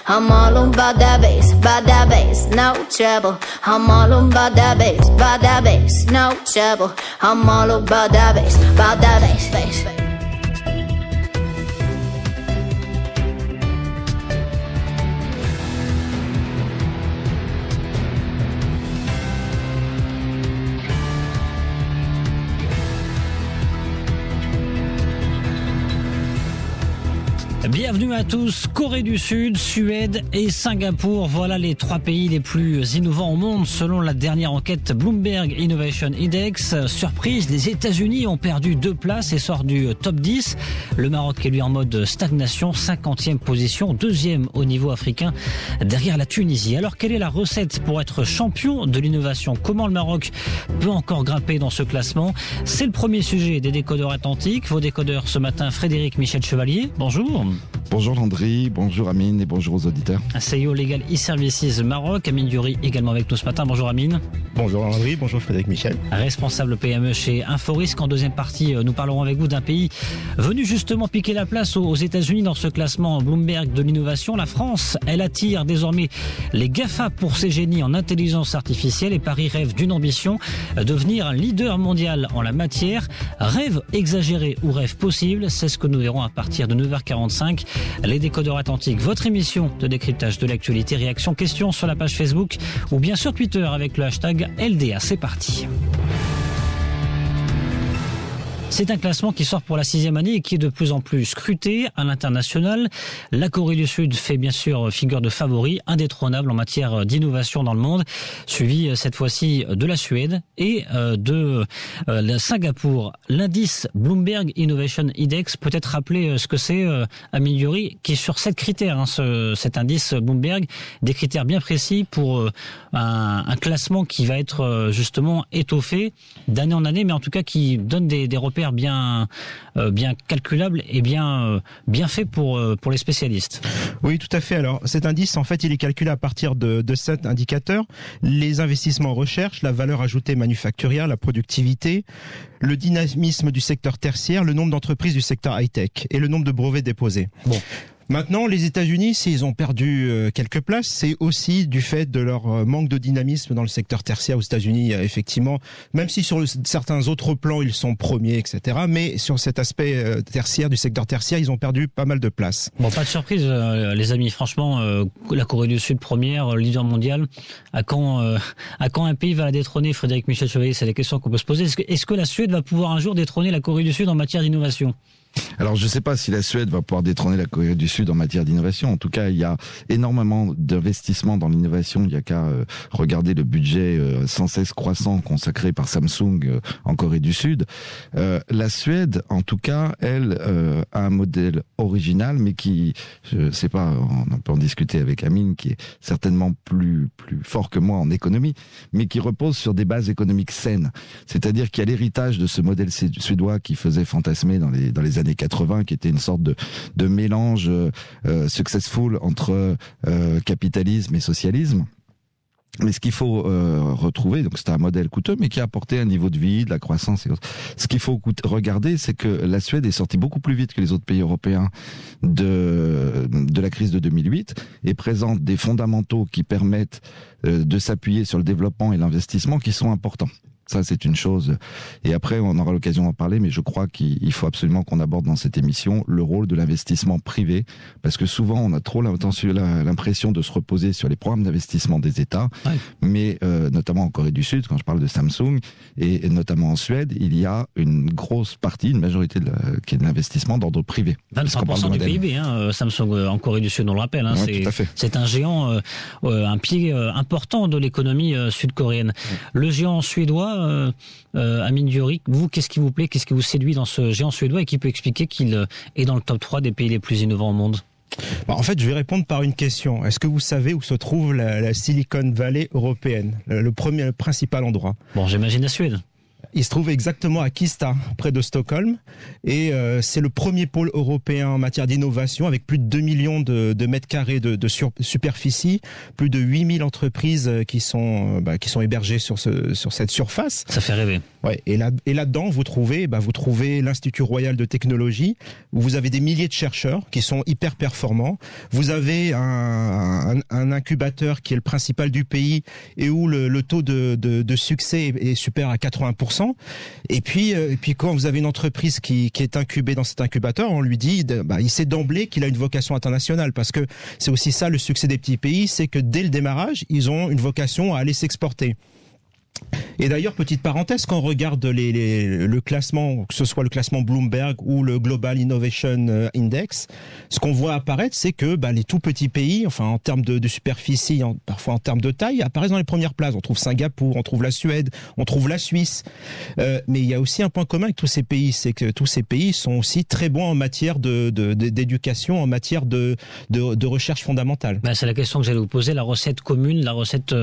I'm all about that bass, no trouble. I'm all about that bass, no trouble. I'm all about that bass, bass. Bienvenue à tous. Corée du Sud, Suède et Singapour, voilà les 3 pays les plus innovants au monde selon la dernière enquête Bloomberg Innovation Index. Surprise, les États-Unis ont perdu 2 places et sortent du top 10. Le Maroc est lui en mode stagnation, 50e position, 2e au niveau africain derrière la Tunisie. Alors quelle est la recette pour être champion de l'innovation? Comment le Maroc peut encore grimper dans ce classement? C'est le premier sujet des décodeurs atlantiques. Vos décodeurs ce matin, Frédéric Michel Chevalier, bonjour. Bonjour Landry, bonjour Amine et bonjour aux auditeurs. CEO Legal e-Services Maroc, Amine Duri également avec nous ce matin. Bonjour Amine. Bonjour Landry, bonjour Frédéric Michel. Responsable PME chez Inforisque. En deuxième partie, nous parlerons avec vous d'un pays venu justement piquer la place aux États-Unis dans ce classement Bloomberg de l'innovation. La France, elle attire désormais les GAFA pour ses génies en intelligence artificielle et Paris rêve d'une ambition, devenir un leader mondial en la matière. Rêve exagéré ou rêve possible, c'est ce que nous verrons à partir de 9h45. Les décodeurs atlantiques, votre émission de décryptage de l'actualité, réactions, questions sur la page Facebook ou bien sur Twitter avec le hashtag LDA. C'est parti. C'est un classement qui sort pour la 6e année et qui est de plus en plus scruté à l'international. La Corée du Sud fait bien sûr figure de favori, indétrônable en matière d'innovation dans le monde, suivi cette fois-ci de la Suède et de Singapour. L'indice Bloomberg Innovation Index, peut-être rappeler ce que c'est, Amine Duri, qui est sur 7 critères, cet indice Bloomberg, des critères bien précis pour un classement qui va être justement étoffé d'année en année, mais en tout cas qui donne des repères bien calculable et bien fait pour les spécialistes. Oui, tout à fait. Alors, cet indice, en fait, il est calculé à partir de 7 indicateurs. Les investissements en recherche, la valeur ajoutée manufacturière, la productivité, le dynamisme du secteur tertiaire, le nombre d'entreprises du secteur high-tech et le nombre de brevets déposés. Bon. Maintenant, les États-Unis, s'ils ont perdu quelques places, c'est aussi du fait de leur manque de dynamisme dans le secteur tertiaire aux États-Unis, effectivement. Même si sur certains autres plans, ils sont premiers, etc. Mais sur cet aspect tertiaire, du secteur tertiaire, ils ont perdu pas mal de places. Bon, pas de surprise, les amis. Franchement, la Corée du Sud, première, leader mondial. À quand un pays va la détrôner, Frédéric Michel Chevalier? C'est la question qu'on peut se poser. Est-ce que la Suède va pouvoir un jour détrôner la Corée du Sud en matière d'innovation? Alors, je ne sais pas si la Suède va pouvoir détrôner la Corée du Sud en matière d'innovation. En tout cas, il y a énormément d'investissements dans l'innovation. Il n'y a qu'à regarder le budget sans cesse croissant consacré par Samsung en Corée du Sud. La Suède, en tout cas, elle a un modèle original, mais qui, je sais pas, on peut en discuter avec Amine, qui est certainement plus fort que moi en économie, mais qui repose sur des bases économiques saines. C'est-à-dire qu'il y a l'héritage de ce modèle suédois qui faisait fantasmer dans les années 80, qui était une sorte de mélange successful entre capitalisme et socialisme. Mais ce qu'il faut retrouver, donc c'est un modèle coûteux, mais qui a apporté un niveau de vie, de la croissance et autres. Ce qu'il faut regarder, c'est que la Suède est sortie beaucoup plus vite que les autres pays européens de la crise de 2008 et présente des fondamentaux qui permettent de s'appuyer sur le développement et l'investissement qui sont importants. Ça, c'est une chose. Et après, on aura l'occasion d'en parler, mais je crois qu'il faut absolument qu'on aborde dans cette émission le rôle de l'investissement privé, parce que souvent, on a trop l'impression de se reposer sur les programmes d'investissement des États, ouais. Mais notamment en Corée du Sud, quand je parle de Samsung, et notamment en Suède, il y a une grosse partie, une majorité qui est de l'investissement d'ordre privé. 25% du PIB, Samsung en Corée du Sud, on le rappelle. Ouais, c'est un géant, un pied important de l'économie sud-coréenne. Ouais. Le géant suédois, Amine Duri, vous, qu'est-ce qui vous plaît, qu'est-ce qui vous séduit dans ce géant suédois et qui peut expliquer qu'il est dans le top 3 des pays les plus innovants au monde? En fait, je vais répondre par une question. Est-ce que vous savez où se trouve la Silicon Valley européenne, le principal endroit? Bon, j'imagine la Suède. Il se trouve exactement à Kista, près de Stockholm, et c'est le premier pôle européen en matière d'innovation, avec plus de 2 millions de mètres carrés de superficie, plus de 8000 entreprises qui sont hébergées sur cette surface. Ça fait rêver. Ouais, et là-dedans, vous trouvez l'Institut Royal de Technologie, où vous avez des milliers de chercheurs qui sont hyper performants. Vous avez un incubateur qui est le principal du pays et où le taux de succès est supérieur à 80%. Et puis quand vous avez une entreprise qui est incubée dans cet incubateur, on lui dit, il sait d'emblée qu'il a une vocation internationale, parce que c'est aussi ça le succès des petits pays, c'est que dès le démarrage, ils ont une vocation à aller s'exporter. Et d'ailleurs, petite parenthèse, quand on regarde le classement, que ce soit le classement Bloomberg ou le Global Innovation Index, ce qu'on voit apparaître, c'est que les tout petits pays, enfin en termes de superficie, parfois en termes de taille, apparaissent dans les premières places. On trouve Singapour, on trouve la Suède, on trouve la Suisse. Mais il y a aussi un point commun avec tous ces pays, c'est que tous ces pays sont aussi très bons en matière d'éducation, en matière de recherche fondamentale. C'est la question que j'allais vous poser, la recette commune, la recette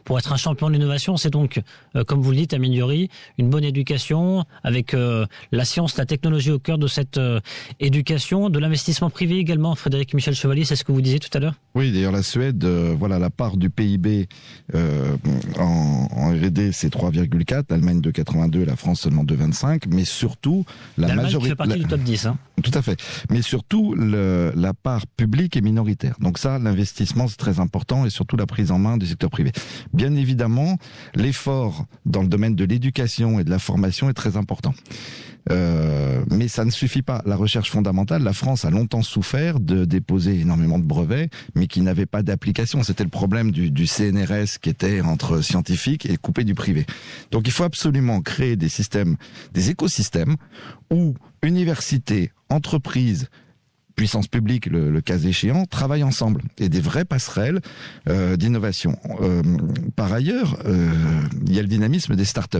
pour être un champion de l'innovation, c'est donc, comme vous le dites, Ameliori, une bonne éducation avec la science, la technologie au cœur de cette éducation, de l'investissement privé également. Frédéric Michel Chevalier, c'est ce que vous disiez tout à l'heure? Oui, d'ailleurs la Suède, la part du PIB en R&D c'est 3,4, l'Allemagne 2,82, la France seulement 2,25, mais surtout la majorité. Qui fait partie du top 10. Hein. Tout à fait, mais surtout la part publique est minoritaire. Donc ça, l'investissement c'est très important et surtout la prise en main du secteur privé. Bien évidemment, l'effort dans le domaine de l'éducation et de la formation est très important. Mais ça ne suffit pas. La recherche fondamentale, la France a longtemps souffert de déposer énormément de brevets, mais qui n'avaient pas d'application. C'était le problème du CNRS qui était entre scientifiques et coupé du privé. Donc il faut absolument créer des systèmes, des écosystèmes où universités, entreprises, puissance publique, le cas échéant, travaillent ensemble et des vraies passerelles d'innovation. Par ailleurs, il y a le dynamisme des startups,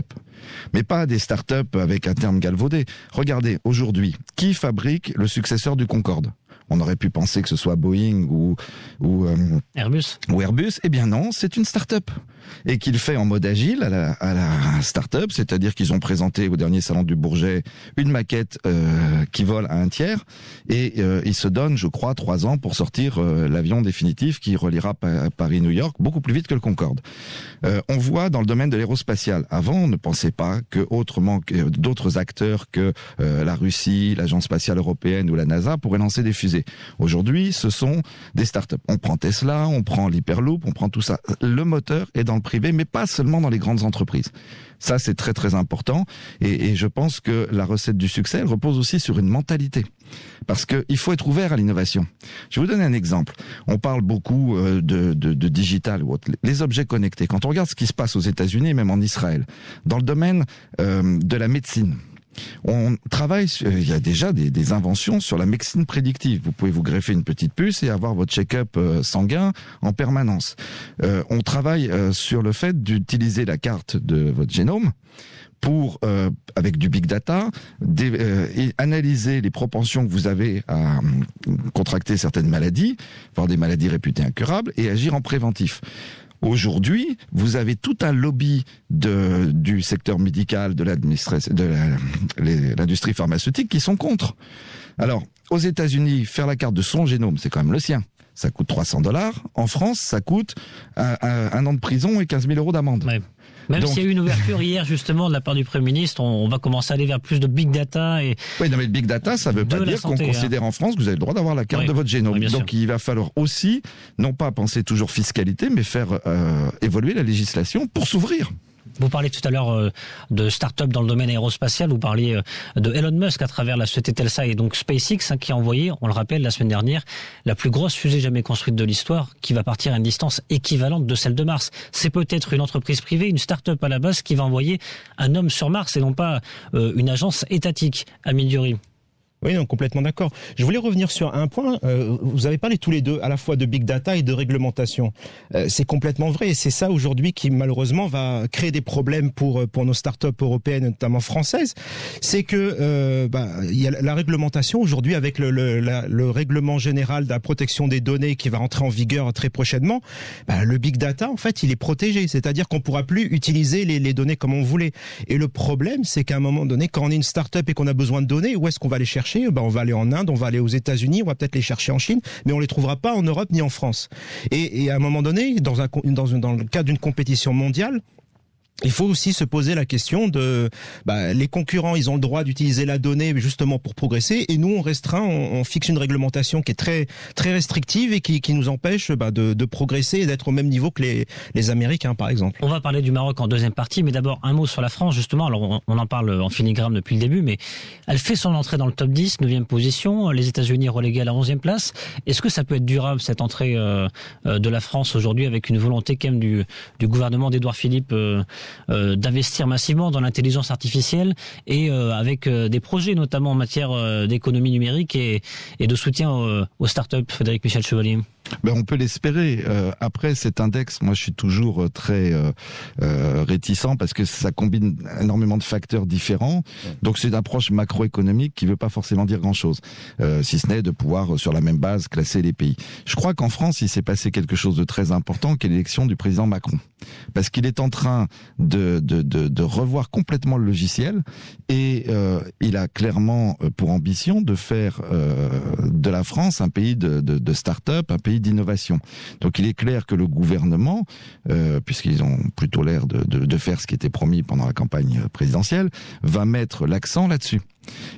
mais pas des startups avec un terme galvaudé. Regardez, aujourd'hui, qui fabrique le successeur du Concorde ? On aurait pu penser que ce soit Boeing ou Airbus. Eh bien non, c'est une start-up. Et qu'il fait en mode agile à la start-up, c'est-à-dire qu'ils ont présenté au dernier salon du Bourget une maquette qui vole à un tiers, et ils se donnent, je crois, 3 ans pour sortir l'avion définitif qui reliera Paris-New York beaucoup plus vite que le Concorde. On voit dans le domaine de l'aérospatial. Avant, on ne pensait pas que autrement que d'autres acteurs que la Russie, l'Agence spatiale européenne ou la NASA pourraient lancer des fusées. Aujourd'hui, ce sont des startups. On prend Tesla, on prend l'Hyperloop, on prend tout ça. Le moteur est dans le privé, mais pas seulement dans les grandes entreprises. Ça, c'est très très important. Et je pense que la recette du succès, elle repose aussi sur une mentalité. Parce qu'il faut être ouvert à l'innovation. Je vais vous donner un exemple. On parle beaucoup de digital ou autre. Les objets connectés. Quand on regarde ce qui se passe aux États-Unis, même en Israël, dans le domaine de la médecine, on travaille, il y a déjà des inventions sur la médecine prédictive. Vous pouvez vous greffer une petite puce et avoir votre check-up sanguin en permanence. On travaille sur le fait d'utiliser la carte de votre génome pour, avec du big data, analyser les propensions que vous avez à contracter certaines maladies, voire des maladies réputées incurables, et agir en préventif. Aujourd'hui, vous avez tout un lobby du secteur médical, de l'industrie pharmaceutique qui sont contre. Alors, aux États-Unis, faire la carte de son génome, c'est quand même le sien. Ça coûte $300. En France, ça coûte un an de prison et 15 000 € d'amende. Ouais. Même s'il y a eu une ouverture hier, justement, de la part du Premier ministre, on va commencer à aller vers plus de big data. Oui, non, mais le big data, ça ne veut pas dire qu'on considère en France que vous avez le droit d'avoir la carte de votre génome. Oui, donc il va falloir aussi, non pas penser toujours fiscalité, mais faire évoluer la législation pour s'ouvrir. Vous parlez tout à l'heure de start-up dans le domaine aérospatial, vous parliez de Elon Musk à travers la société Telsa et donc SpaceX qui a envoyé, on le rappelle, la semaine dernière, la plus grosse fusée jamais construite de l'histoire qui va partir à une distance équivalente de celle de Mars. C'est peut-être une entreprise privée, une start-up à la base qui va envoyer un homme sur Mars et non pas une agence étatique, Ameliori. Oui, non, complètement d'accord. Je voulais revenir sur un point. Vous avez parlé tous les deux à la fois de big data et de réglementation. C'est complètement vrai et c'est ça aujourd'hui qui malheureusement va créer des problèmes pour nos startups européennes, notamment françaises. C'est que il y a la réglementation aujourd'hui avec le règlement général de la protection des données qui va rentrer en vigueur très prochainement. Le big data, en fait, il est protégé, c'est-à-dire qu'on pourra plus utiliser les données comme on voulait. Et le problème, c'est qu'à un moment donné, quand on est une startup et qu'on a besoin de données, où est-ce qu'on va les chercher? On va aller en Inde, on va aller aux États-Unis, on va peut-être les chercher en Chine, mais on les trouvera pas en Europe ni en France. Et à un moment donné, dans le cadre d'une compétition mondiale, il faut aussi se poser la question de les concurrents, ils ont le droit d'utiliser la donnée justement pour progresser, et nous on restreint, on fixe une réglementation qui est très très restrictive et qui nous empêche de progresser et d'être au même niveau que les Américains par exemple. On va parler du Maroc en deuxième partie, mais d'abord un mot sur la France justement. Alors on en parle en filigrane depuis le début, mais elle fait son entrée dans le top 10, 9e position, les États-Unis relégués à la 11e place. Est-ce que ça peut être durable cette entrée de la France aujourd'hui avec une volonté quand même du gouvernement d'Édouard Philippe d'investir massivement dans l'intelligence artificielle et avec des projets notamment en matière d'économie numérique et de soutien aux startups, Frédéric Michel Chevalier? On peut l'espérer. Après cet index, moi je suis toujours très réticent parce que ça combine énormément de facteurs différents. Donc c'est une approche macroéconomique qui veut pas forcément dire grand-chose, si ce n'est de pouvoir sur la même base classer les pays. Je crois qu'en France, il s'est passé quelque chose de très important, qui est l'élection du président Macron, parce qu'il est en train de revoir complètement le logiciel et il a clairement pour ambition de faire de la France un pays de start-up, un pays d'innovation. Donc il est clair que le gouvernement, puisqu'ils ont plutôt l'air de faire ce qui était promis pendant la campagne présidentielle, va mettre l'accent là-dessus.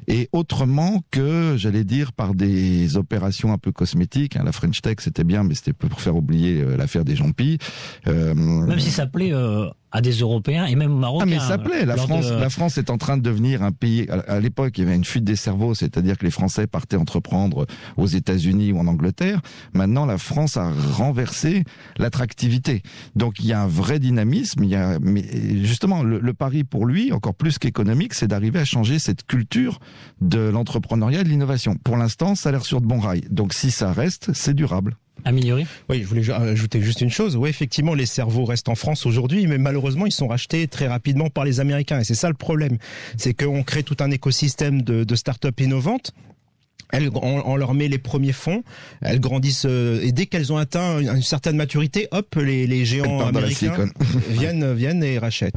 Et autrement que, j'allais dire, par des opérations un peu cosmétiques. La French Tech, c'était bien, mais c'était pour faire oublier l'affaire des Jompi. Même si ça plaît à des Européens et même aux Marocains. Mais ça plaît. La France est en train de devenir un pays. À l'époque, il y avait une fuite des cerveaux, c'est-à-dire que les Français partaient entreprendre aux États-Unis ou en Angleterre. Maintenant, la France a renversé l'attractivité. Donc, il y a un vrai dynamisme. Mais justement, le pari pour lui, encore plus qu'économique, c'est d'arriver à changer cette culture de l'entrepreneuriat et de l'innovation. Pour l'instant, ça a l'air sur de bons rails. Donc, si ça reste, c'est durable. Améliorer. Oui, je voulais ajouter juste une chose. Oui, effectivement, les cerveaux restent en France aujourd'hui, mais malheureusement, ils sont rachetés très rapidement par les Américains. Et c'est ça le problème. C'est qu'on crée tout un écosystème de start-up innovantes. On leur met les premiers fonds, elles grandissent et dès qu'elles ont atteint une certaine maturité, hop, les géants américains viennent et rachètent.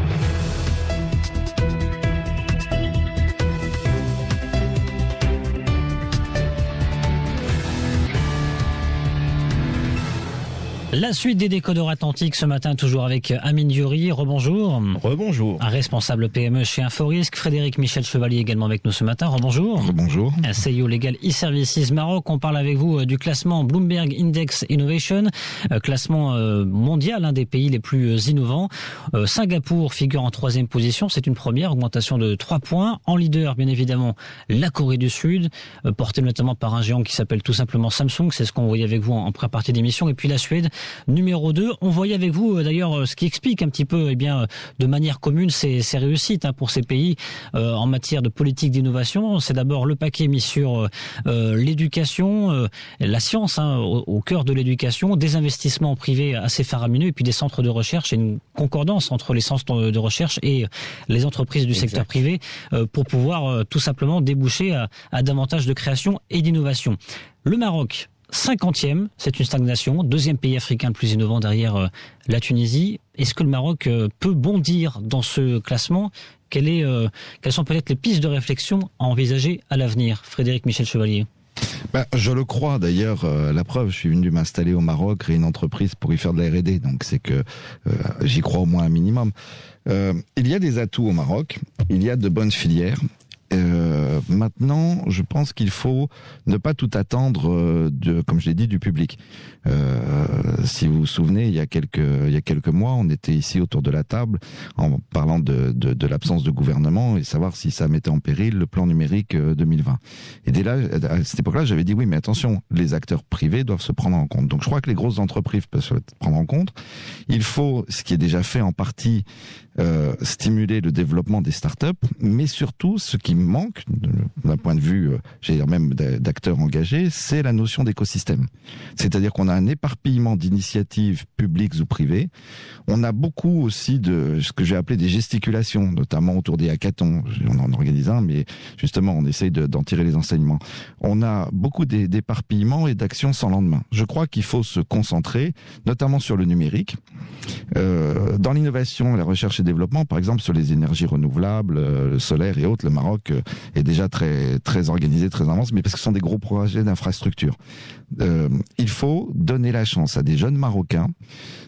La suite des décodeurs atlantiques ce matin, toujours avec Amine Diori. Rebonjour. Rebonjour. Un responsable PME chez Inforisque. Frédéric Michel Chevalier également avec nous ce matin. Rebonjour. Rebonjour. CEO Legal e-Services Maroc. On parle avec vous du classement Bloomberg Index Innovation, classement mondial, des pays les plus innovants. Singapour figure en 3e position. C'est une première augmentation de 3 points. En leader, bien évidemment, la Corée du Sud, portée notamment par un géant qui s'appelle tout simplement Samsung. C'est ce qu'on voyait avec vous en pré-partie d'émission. Et puis la Suède, numéro 2. On voyait avec vous d'ailleurs ce qui explique un petit peu de manière commune ces réussites pour ces pays en matière de politique d'innovation. C'est d'abord le paquet mis sur l'éducation, la science au cœur de l'éducation, des investissements privés assez faramineux et puis des centres de recherche et une concordance entre les centres de recherche et les entreprises du secteur privé pour pouvoir tout simplement déboucher à davantage de création et d'innovation. Le Maroc, 50e, c'est une stagnation, 2e pays africain le plus innovant derrière la Tunisie. Est-ce que le Maroc peut bondir dans ce classement ? Quelles sont peut-être les pistes de réflexion à envisager à l'avenir ? Frédéric Michel Chevalier. Je le crois d'ailleurs, la preuve, je suis venu m'installer au Maroc, créer une entreprise pour y faire de la R&D, donc c'est que j'y crois au moins un minimum. Il y a des atouts au Maroc, il y a de bonnes filières. Maintenant, je pense qu'il faut ne pas tout attendre comme je l'ai dit, du public. Si vous vous souvenez, il y a quelques mois, on était ici autour de la table en parlant de l'absence de gouvernement et savoir si ça mettait en péril le plan numérique 2020. Et dès là, à cette époque-là, j'avais dit oui, mais attention, les acteurs privés doivent se prendre en compte. Donc je crois que les grosses entreprises peuvent se prendre en compte. Il faut, ce qui est déjà fait en partie, stimuler le développement des startups, mais surtout, ce qui manque, d'un point de vue, j'allais dire même d'acteurs engagés, c'est la notion d'écosystème. C'est-à-dire qu'on a un éparpillement d'initiatives publiques ou privées. On a beaucoup aussi de ce que j'ai appelé des gesticulations, notamment autour des hackathons. On en organise un, mais justement, on essaye d'en tirer les enseignements. On a beaucoup d'éparpillement et d'actions sans lendemain. Je crois qu'il faut se concentrer, notamment sur le numérique. Dans l'innovation, la recherche et développement, par exemple sur les énergies renouvelables, le solaire et autres, le Maroc est déjà très très organisé, très avancé, mais parce que ce sont des gros projets d'infrastructure. Il faut donner la chance à des jeunes Marocains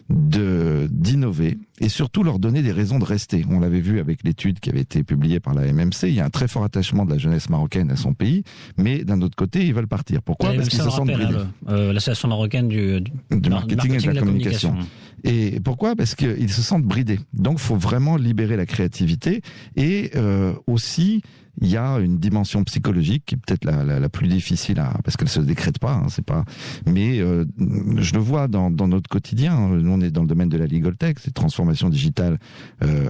d'innover et surtout leur donner des raisons de rester. On l'avait vu avec l'étude qui avait été publiée par la MMC, il y a un très fort attachement de la jeunesse marocaine à son pays, mais d'un autre côté, ils veulent partir. Pourquoi ? Parce qu'ils se sentent bridés. L'association marocaine du marketing et de la communication. Et pourquoi ? Parce qu'ils se sentent bridés. Donc, il faut vraiment libérer la créativité et aussi... Il y a une dimension psychologique qui est peut-être la plus difficile parce qu'elle se décrète pas, c'est pas. Mais je le vois dans notre quotidien. Nous, on est dans le domaine de la legal tech, c'est transformation digitale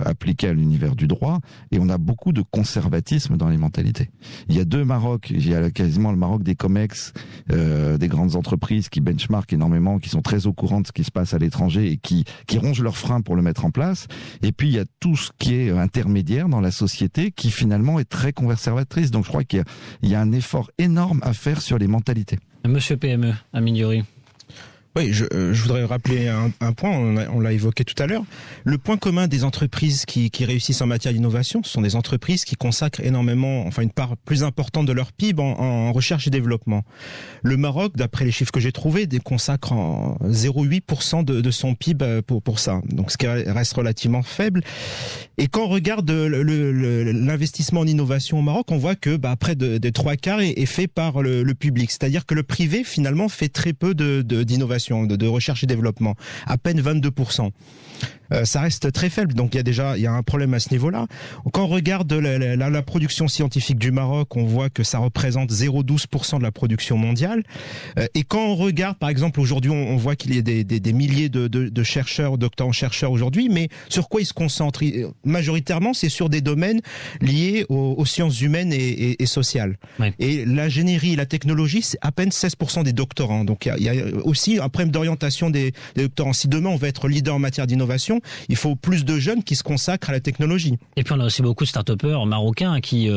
appliquée à l'univers du droit, et on a beaucoup de conservatisme dans les mentalités. Il y a deux Maroc. Il y a quasiment le Maroc des comex, des grandes entreprises qui benchmarkent énormément, qui sont très au courant de ce qui se passe à l'étranger et qui rongent leurs freins pour le mettre en place. Et puis il y a tout ce qui est intermédiaire dans la société qui finalement est très conservatrice. Donc je crois qu'il y a un effort énorme à faire sur les mentalités. Monsieur PME, Amine Diouri. Oui, je voudrais rappeler un point, on l'a évoqué tout à l'heure. Le point commun des entreprises qui réussissent en matière d'innovation, ce sont des entreprises qui consacrent énormément, enfin une part plus importante de leur PIB en recherche et développement. Le Maroc, d'après les chiffres que j'ai trouvés, consacre 0,8% de son PIB pour ça. Donc ce qui reste relativement faible. Et quand on regarde l'investissement en innovation au Maroc, on voit que près des 3/4 est fait par le public. C'est-à-dire que le privé, finalement, fait très peu d'innovation, de recherche et développement. À peine 22%. Ça reste très faible, donc il y a un problème à ce niveau-là. Quand on regarde la production scientifique du Maroc, on voit que ça représente 0,12% de la production mondiale. Et quand on regarde, par exemple, aujourd'hui, on voit qu'il y a des milliers de chercheurs, doctorants-chercheurs aujourd'hui, mais sur quoi ils se concentrent ? Majoritairement, c'est sur des domaines liés aux sciences humaines et sociales. Oui. Et l'ingénierie et la technologie, c'est à peine 16% des doctorants. Donc il y a aussi un problème d'orientation des doctorants. Si demain on veut être leader en matière d'innovation, il faut plus de jeunes qui se consacrent à la technologie. Et puis on a aussi beaucoup de start-upers marocains qui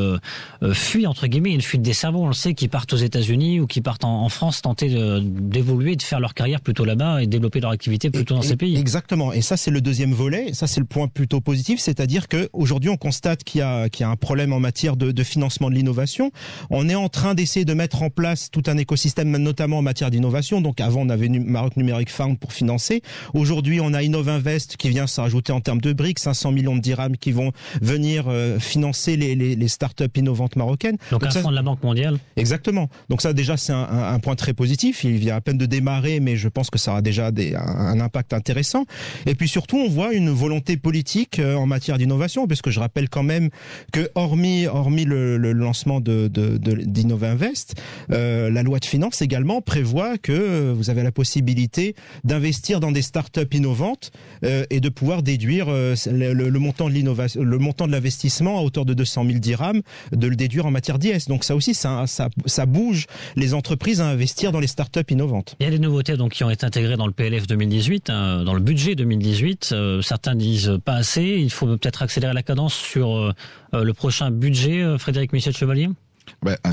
fuient, entre guillemets, une fuite des cerveaux, on le sait, qui partent aux États-Unis ou qui partent en France tenter d'évoluer, de faire leur carrière plutôt là-bas et développer leur activité plutôt dans ces pays. Exactement. Et ça, c'est le deuxième volet. Et ça, c'est le point plutôt positif. C'est-à-dire qu'aujourd'hui, on constate qu'il y a un problème en matière de financement de l'innovation. On est en train d'essayer de mettre en place tout un écosystème, notamment en matière d'innovation. Donc avant, on avait Maroc Numérique Fund pour financer. Aujourd'hui, on a Innovinvest qui vient se rajouter en termes de briques, 500 millions de dirhams qui vont venir financer les startups innovantes marocaines. Donc un fonds de la Banque mondiale. Exactement. Donc ça, déjà, c'est un point très positif. Il vient à peine de démarrer, mais je pense que ça aura déjà un impact intéressant. Et puis surtout, on voit une volonté politique en matière d'innovation, parce que je rappelle quand même que hormis le lancement d'Innovinvest, la loi de finances également prévoit que vous avez la possibilité d'investir dans des startups innovantes et de pouvoir déduire le montant de l'innovation, le montant de l'investissement à hauteur de 200 000 dirhams, de le déduire en matière d'IS. Donc ça aussi, ça bouge les entreprises à investir dans les startups innovantes. Il y a des nouveautés donc qui ont été intégrées dans le PLF 2018, dans le budget 2018. Certains disent pas assez. Il faut peut-être accélérer la cadence sur le prochain budget. Frédéric Michel-Chevalier.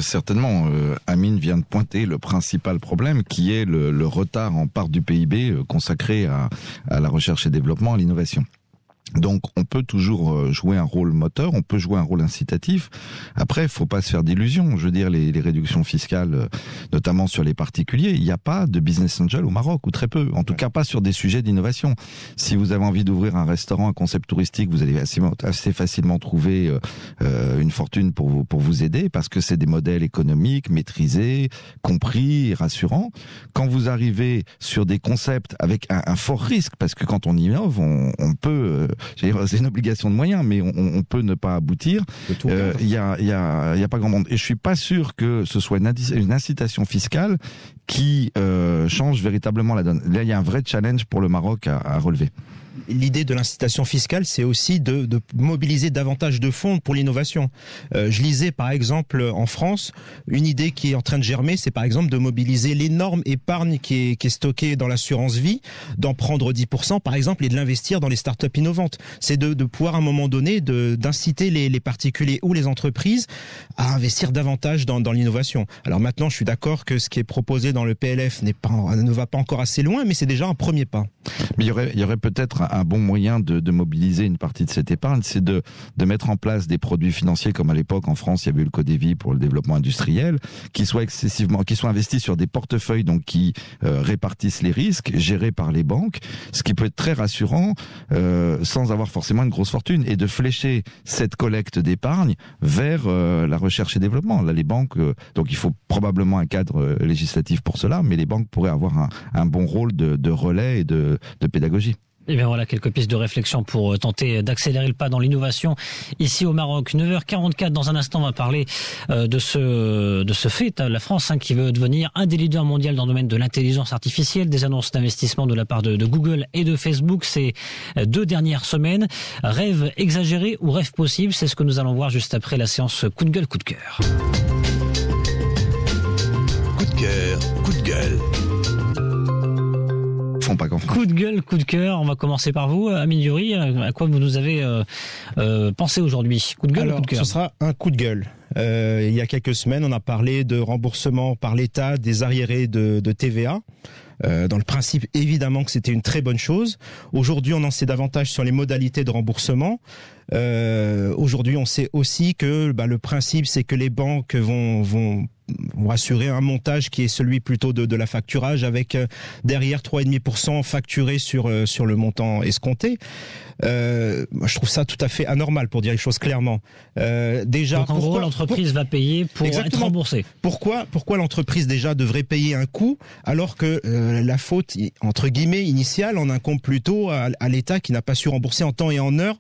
Certainement, Amine vient de pointer le principal problème qui est le retard en part du PIB consacré à la recherche et développement, à l'innovation. Donc, on peut toujours jouer un rôle moteur, on peut jouer un rôle incitatif. Après, il faut pas se faire d'illusions. Je veux dire, les réductions fiscales, notamment sur les particuliers, il n'y a pas de business angel au Maroc, ou très peu. En tout cas, pas sur des sujets d'innovation. Si vous avez envie d'ouvrir un restaurant, un concept touristique, vous allez assez facilement trouver une fortune pour vous aider, parce que c'est des modèles économiques maîtrisés, compris, rassurants. Quand vous arrivez sur des concepts avec un fort risque, parce que quand on innove, on peut c'est une obligation de moyens, mais on peut ne pas aboutir. Il y a pas grand monde. Et je suis pas sûr que ce soit une incitation fiscale qui change véritablement la donne. Là, il y a un vrai challenge pour le Maroc à relever. l'idée de l'incitation fiscale, c'est aussi de mobiliser davantage de fonds pour l'innovation. Je lisais par exemple en France, une idée qui est en train de germer, c'est par exemple de mobiliser l'énorme épargne qui est stockée dans l'assurance vie, d'en prendre 10% par exemple et de l'investir dans les startups innovantes. C'est de pouvoir à un moment donné d'inciter les particuliers ou les entreprises à investir davantage dans l'innovation. Alors maintenant, je suis d'accord que ce qui est proposé dans le PLF ne va pas encore assez loin, mais c'est déjà un premier pas. Mais il y aurait peut-être un bon moyen de mobiliser une partie de cette épargne, c'est de mettre en place des produits financiers comme à l'époque en France, il y avait eu le Codévi pour le développement industriel, qui soient investis sur des portefeuilles donc qui répartissent les risques, gérés par les banques, ce qui peut être très rassurant sans avoir forcément une grosse fortune, et de flécher cette collecte d'épargne vers la recherche et développement. Là, les banques, donc il faut probablement un cadre législatif pour cela, mais les banques pourraient avoir un bon rôle de relais et de pédagogie. Et bien voilà quelques pistes de réflexion pour tenter d'accélérer le pas dans l'innovation ici au Maroc. 9h44, dans un instant on va parler de ce fait, la France qui veut devenir un des leaders mondiaux dans le domaine de l'intelligence artificielle, des annonces d'investissement de la part de Google et de Facebook ces 2 dernières semaines. Rêve exagéré ou rêve possible, c'est ce que nous allons voir juste après la séance coup de gueule, coup de cœur. Coup de cœur, coup de gueule. Coup de gueule, coup de cœur. On va commencer par vous, Amine Diouri. À quoi vous nous avez pensé aujourd'hui? Coup de gueule ou coup de cœur? Ce sera un coup de gueule. Il y a quelques semaines, on a parlé de remboursement par l'État des arriérés de TVA. Dans le principe, évidemment que c'était une très bonne chose. Aujourd'hui, on en sait davantage sur les modalités de remboursement. Aujourd'hui, on sait aussi que le principe, c'est que les banques vont assurer un montage qui est celui plutôt de la facturage, avec derrière 3,5% facturé sur le montant escompté. Je trouve ça tout à fait anormal, pour dire les choses clairement. Déjà, donc en gros, l'entreprise va payer pour être remboursée. Pourquoi l'entreprise déjà devrait payer un coût alors que la faute, entre guillemets, initiale en incombe plutôt à l'État qui n'a pas su rembourser en temps et en heure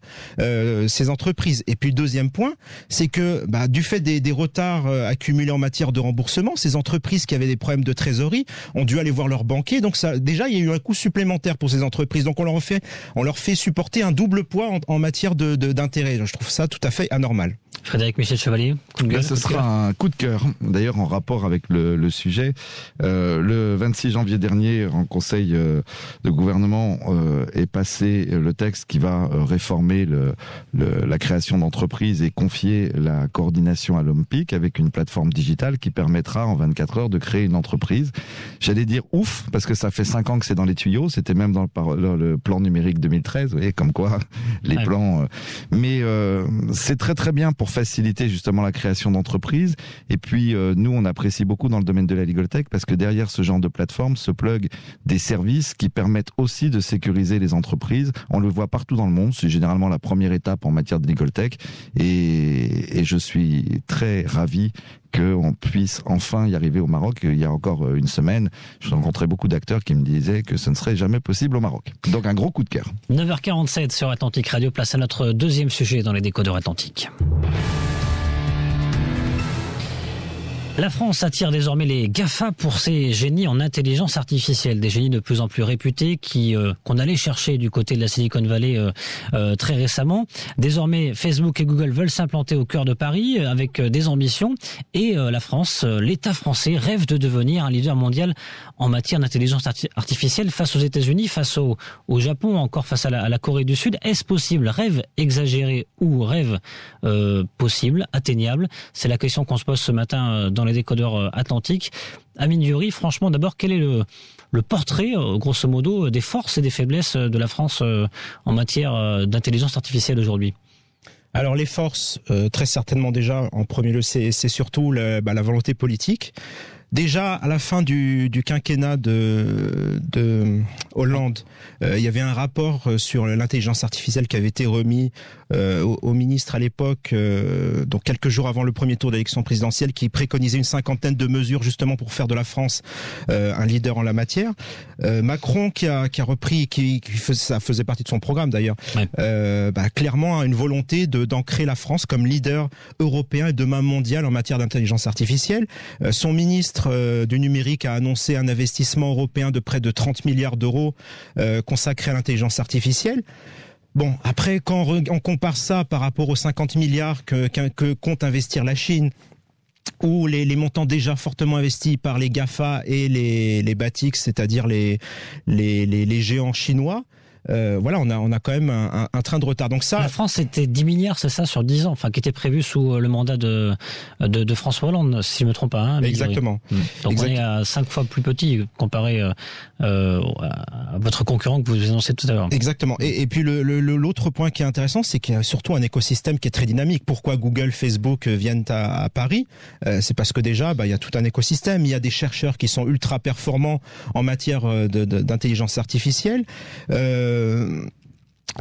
ces entreprises. Et puis le deuxième point, c'est que du fait des retards accumulés en matière de remboursement, ces entreprises qui avaient des problèmes de trésorerie ont dû aller voir leur banquier. Donc ça, déjà, il y a eu un coût supplémentaire pour ces entreprises. Donc on leur fait supporter un double poids en matière d'intérêt. Je trouve ça tout à fait anormal. Frédéric Michel Chevalier, coup de gueule. Ce sera un coup de cœur, d'ailleurs en rapport avec le sujet. Le 26 janvier dernier, en conseil de gouvernement, est passé le texte qui va réformer la création d'entreprises et confier la coordination à l'OMPIC avec une plateforme digitale qui permettra en 24 heures de créer une entreprise. J'allais dire ouf, parce que ça fait 5 ans que c'est dans les tuyaux, c'était même dans le plan numérique 2013, vous voyez, comme quoi les plans... Mais c'est très très bien pour faciliter justement la création d'entreprises. Et puis nous, on apprécie beaucoup dans le domaine de la legal tech parce que derrière ce genre de plateforme se plug des services qui permettent aussi de sécuriser les entreprises. On le voit partout dans le monde. C'est généralement la première étape en matière de legal tech. Et je suis très ravi qu'on puisse enfin y arriver au Maroc. Il y a encore une semaine, je rencontrais beaucoup d'acteurs qui me disaient que ce ne serait jamais possible au Maroc. Donc un gros coup de cœur. 9h47 sur Atlantique Radio, place à notre deuxième sujet dans les décodeurs Atlantiques. La France attire désormais les GAFA pour ses génies en intelligence artificielle, des génies de plus en plus réputés qu'on allait chercher du côté de la Silicon Valley très récemment. Désormais, Facebook et Google veulent s'implanter au cœur de Paris avec des ambitions et la France, l'État français rêve de devenir un leader mondial en matière d'intelligence artificielle face aux États-Unis, face au Japon, encore face à la Corée du Sud. Est-ce possible? Rêve exagéré ou rêve possible, atteignable? C'est la question qu'on se pose ce matin dans les décodeurs Atlantiques. Amine Diouri, franchement, d'abord, quel est le portrait, grosso modo, des forces et des faiblesses de la France en matière d'intelligence artificielle aujourd'hui? Alors les forces, très certainement déjà, en premier lieu, c'est surtout la volonté politique. Déjà, à la fin du quinquennat de Hollande, il y avait un rapport sur l'intelligence artificielle qui avait été remis au ministre à l'époque, donc quelques jours avant le premier tour d'élection présidentielle, qui préconisait une 50aine de mesures justement pour faire de la France un leader en la matière. Macron qui a repris, ça faisait partie de son programme d'ailleurs, clairement une volonté d'ancrer la France comme leader européen et demain mondial en matière d'intelligence artificielle. Son ministre ministre du numérique a annoncé un investissement européen de près de 30 milliards d'euros consacré à l'intelligence artificielle. Bon, après, quand on compare ça par rapport aux 50 milliards que compte investir la Chine, ou les montants déjà fortement investis par les GAFA et les BATIX, c'est-à-dire les géants chinois, voilà, on a quand même un train de retard. Donc ça, la France, c'était 10 milliards, c'est ça, sur 10 ans, enfin, qui était prévu sous le mandat de François Hollande, si je me trompe pas. Hein, exactement. Donc on est à 5 fois plus petit comparé à votre concurrent que vous annoncez tout à l'heure. Exactement. Et puis l'autre point qui est intéressant, c'est qu'il y a surtout un écosystème qui est très dynamique. Pourquoi Google, Facebook viennent à Paris ? C'est parce que déjà, il y a tout un écosystème. Il y a des chercheurs qui sont ultra performants en matière d'intelligence artificielle.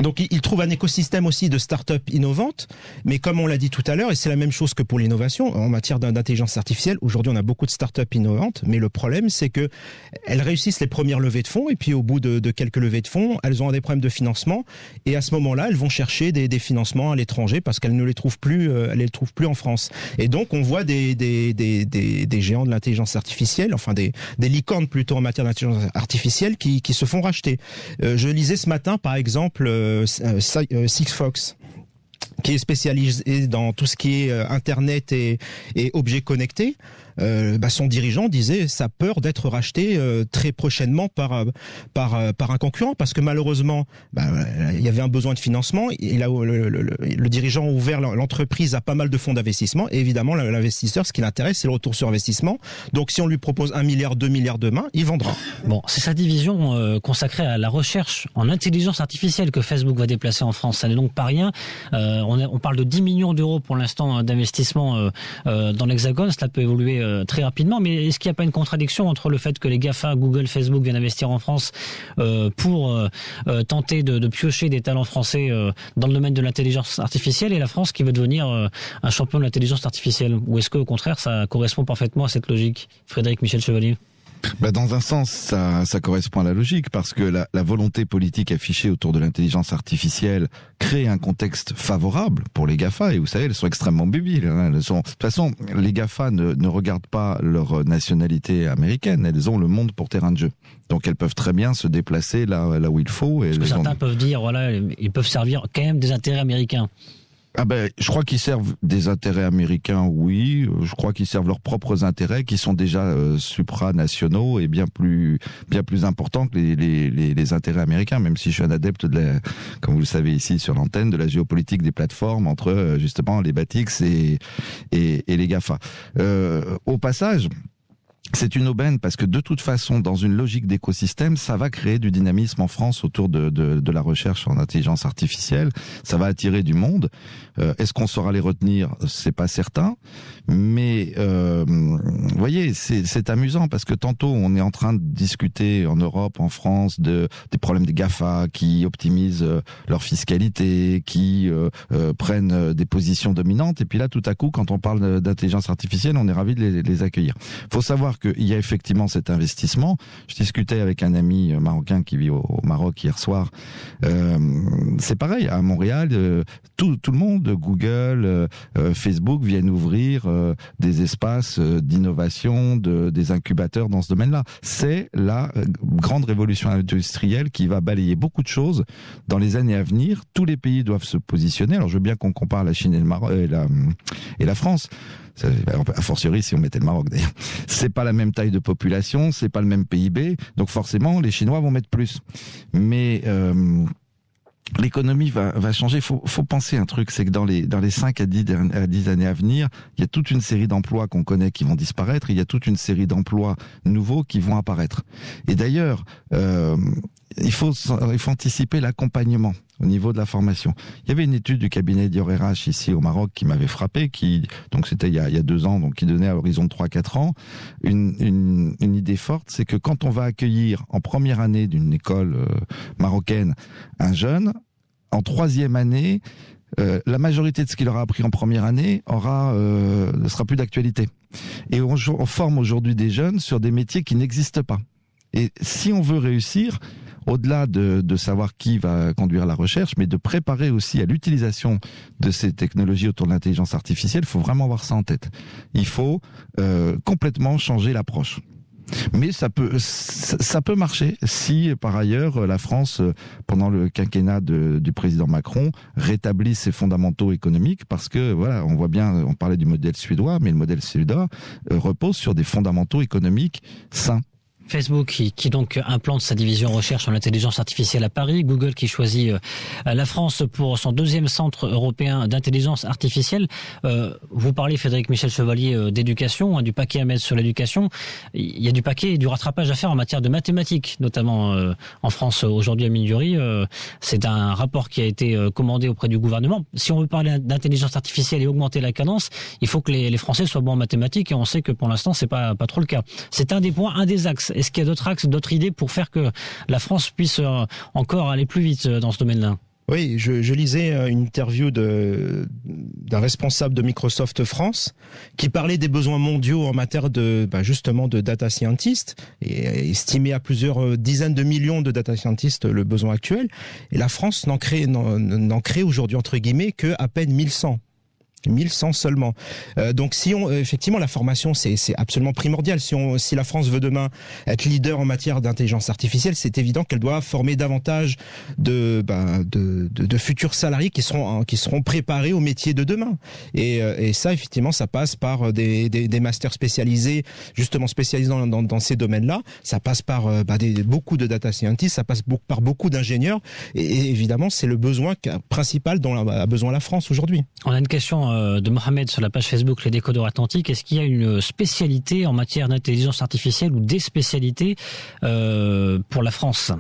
Donc il trouve un écosystème aussi de start-up innovantes, mais comme on l'a dit tout à l'heure, et c'est la même chose que pour l'innovation, en matière d'intelligence artificielle, aujourd'hui on a beaucoup de start-up innovantes, mais le problème c'est que elles réussissent les premières levées de fonds, et puis au bout de quelques levées de fonds, elles ont des problèmes de financement, et à ce moment-là, elles vont chercher des financements à l'étranger, parce qu'elles ne les trouvent plus, elles les trouvent plus en France. Et donc on voit des géants de l'intelligence artificielle, enfin des licornes plutôt en matière d'intelligence artificielle qui se font racheter. Je lisais ce matin par exemple Sigfox, qui est spécialisé dans tout ce qui est Internet et objets connectés. Son dirigeant disait sa peur d'être racheté très prochainement par un concurrent, parce que malheureusement il y avait un besoin de financement, et là le dirigeant a ouvert l'entreprise à pas mal de fonds d'investissement, et évidemment l'investisseur, ce qui l'intéresse, c'est le retour sur investissement. Donc si on lui propose 1 milliard, 2 milliards demain, il vendra. Bon, c'est sa division consacrée à la recherche en intelligence artificielle que Facebook va déplacer en France. Ça n'est donc pas rien. On parle de 10 millions d'euros pour l'instant d'investissement dans l'Hexagone. Cela peut évoluer très rapidement, mais est-ce qu'il n'y a pas une contradiction entre le fait que les GAFA, Google, Facebook viennent investir en France pour tenter de piocher des talents français dans le domaine de l'intelligence artificielle, et la France qui veut devenir un champion de l'intelligence artificielle? Ou est-ce que au contraire ça correspond parfaitement à cette logique? Frédéric Michel Chevalier. Dans un sens, ça correspond à la logique, parce que la volonté politique affichée autour de l'intelligence artificielle crée un contexte favorable pour les GAFA, et vous savez, elles sont extrêmement débiles. De toute façon, les GAFA ne regardent pas leur nationalité américaine, elles ont le monde pour terrain de jeu. Donc elles peuvent très bien se déplacer là où il faut. Et certains peuvent dire, voilà, ils peuvent servir quand même des intérêts américains. Je crois qu'ils servent des intérêts américains, oui. Je crois qu'ils servent leurs propres intérêts, qui sont déjà supranationaux et bien plus importants que les intérêts américains. Même si je suis un adepte comme vous le savez ici sur l'antenne, de la géopolitique des plateformes entre justement les BATIX et les GAFA. Au passage, c'est une aubaine, parce que de toute façon, dans une logique d'écosystème, ça va créer du dynamisme en France autour de la recherche en intelligence artificielle. Ça va attirer du monde. Est-ce qu'on saura les retenir? C'est pas certain. Mais vous voyez, c'est amusant, parce que tantôt on est en train de discuter en Europe, en France, des problèmes des GAFA qui optimisent leur fiscalité, qui prennent des positions dominantes. Et puis là, tout à coup, quand on parle d'intelligence artificielle, on est ravi de les accueillir. Faut savoir qu'il y a effectivement cet investissement. Je discutais avec un ami marocain qui vit au Maroc hier soir. C'est pareil, à Montréal, tout le monde, Google, Facebook viennent ouvrir des espaces d'innovation, des incubateurs dans ce domaine-là. C'est la grande révolution industrielle qui va balayer beaucoup de choses dans les années à venir. Tous les pays doivent se positionner. Alors je veux bien qu'on compare la Chine et le Maroc et la France. A fortiori si on mettait le Maroc d'ailleurs. C'est pas la même taille de population, c'est pas le même PIB, donc forcément les Chinois vont mettre plus. Mais l'économie va changer. Faut penser un truc, c'est que dans les 5 à 10 années à venir, il y a toute une série d'emplois qu'on connaît qui vont disparaître, il y a toute une série d'emplois nouveaux qui vont apparaître. Et d'ailleurs, il faut anticiper l'accompagnement au niveau de la formation. Il y avait une étude du cabinet Dior RH ici au Maroc qui m'avait frappé, donc c'était il y a 2 ans, donc qui donnait à l'horizon de 3-4 ans une idée forte, c'est que quand on va accueillir en première année d'une école marocaine un jeune, en 3e année, la majorité de ce qu'il aura appris en première année ne sera plus d'actualité. Et on forme aujourd'hui des jeunes sur des métiers qui n'existent pas. Et si on veut réussir, au-delà de savoir qui va conduire la recherche, mais de préparer aussi à l'utilisation de ces technologies autour de l'intelligence artificielle. Il faut vraiment avoir ça en tête. Il faut complètement changer l'approche. Mais ça peut marcher si, par ailleurs, la France, pendant le quinquennat du président Macron, rétablit ses fondamentaux économiques, parce que, voilà, on voit bien, on parlait du modèle suédois, mais le modèle suédois repose sur des fondamentaux économiques sains. Facebook qui donc implante sa division recherche en intelligence artificielle à Paris, Google qui choisit la France pour son 2e centre européen d'intelligence artificielle. Vous parlez, Frédéric Michel Chevalier, d'éducation, du paquet à mettre sur l'éducation. Il y a du paquet et du rattrapage à faire en matière de mathématiques, notamment en France aujourd'hui à Mindurie. C'est un rapport qui a été commandé auprès du gouvernement. Si on veut parler d'intelligence artificielle et augmenter la cadence, il faut que les Français soient bons en mathématiques, et on sait que pour l'instant c'est pas trop le cas. C'est un des points, un des axes. Est-ce qu'il y a d'autres axes, d'autres idées pour faire que la France puisse encore aller plus vite dans ce domaine-là ? Oui, je lisais une interview d'un responsable de Microsoft France qui parlait des besoins mondiaux en matière justement de data scientists, et estimé à plusieurs dizaines de millions de data scientists le besoin actuel. Et la France n'en crée aujourd'hui, entre guillemets, que à peine 1100. 1100 seulement. Donc effectivement, la formation, c'est absolument primordial. Si la France veut demain être leader en matière d'intelligence artificielle, c'est évident qu'elle doit former davantage de futurs salariés qui seront préparés au métier de demain. Et ça, effectivement, ça passe par des masters spécialisés, justement spécialisés dans ces domaines-là. Ça passe par beaucoup de data scientists, ça passe par beaucoup d'ingénieurs. Et évidemment, c'est le besoin principal dont a besoin la France aujourd'hui. On a une question de Mohamed sur la page Facebook Les Décodeurs Atlantiques. Est-ce qu'il y a une spécialité en matière d'intelligence artificielle ou des spécialités pour la France ?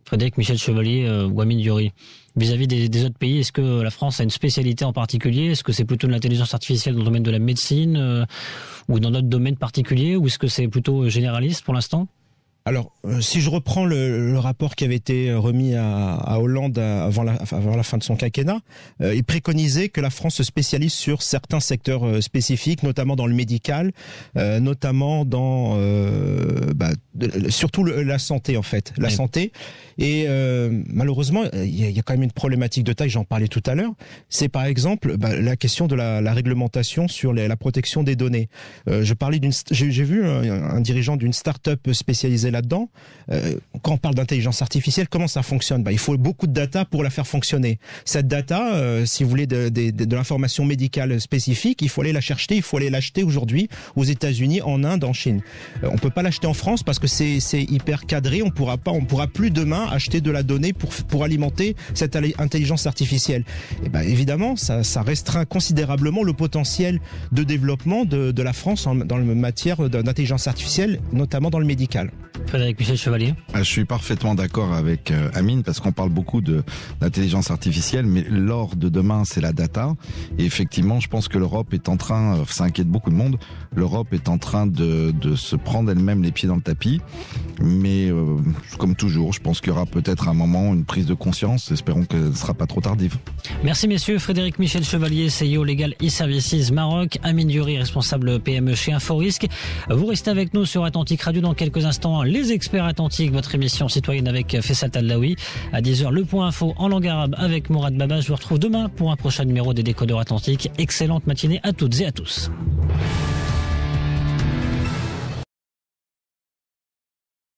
Frédéric Michel Chevalier ou Amine Diori, vis-à-vis des autres pays, est-ce que la France a une spécialité en particulier ? Est-ce que c'est plutôt de l'intelligence artificielle dans le domaine de la médecine ou dans d'autres domaines particuliers, ou est-ce que c'est plutôt généraliste pour l'instant ? Alors, si je reprends le rapport qui avait été remis à Hollande avant la fin de son quinquennat, il préconisait que la France se spécialise sur certains secteurs spécifiques, notamment dans le médical, notamment dans surtout la santé en fait, la santé. Et malheureusement, il y a quand même une problématique de taille. J'en parlais tout à l'heure. C'est par exemple la question de la réglementation sur la protection des données. J'ai vu un dirigeant d'une start-up spécialisée là-dedans. Quand on parle d'intelligence artificielle, comment ça fonctionne ? Il faut beaucoup de data pour la faire fonctionner. Cette data, si vous voulez de l'information médicale spécifique, il faut aller la chercher, il faut aller l'acheter aujourd'hui aux États-Unis, en Inde, en Chine. On peut pas l'acheter en France parce que c'est hyper cadré. On pourra plus demain acheter de la donnée pour alimenter cette intelligence artificielle. Et évidemment, ça restreint considérablement le potentiel de développement de la France dans la matière d'intelligence artificielle, notamment dans le médical. Frédéric Michel Chevalier. Je suis parfaitement d'accord avec Amine, parce qu'on parle beaucoup d'intelligence artificielle, mais l'or de demain, c'est la data. Et effectivement, je pense que l'Europe est en train, ça inquiète beaucoup de monde, l'Europe est en train de se prendre elle-même les pieds dans le tapis. Mais comme toujours, je pense qu'il y aura peut-être un moment, une prise de conscience. Espérons qu'elle ne sera pas trop tardive. Merci messieurs. Frédéric Michel Chevalier, CEO Legal e-Services Maroc. Amine Diori, responsable PME chez Inforisque. Vous restez avec nous sur Atlantique Radio dans quelques instants. Les experts Atlantiques, votre émission citoyenne avec Faisal Tadlaoui. À 10h, le point info en langue arabe avec Mourad Baba. Je vous retrouve demain pour un prochain numéro des Décodeurs Atlantiques. Excellente matinée à toutes et à tous.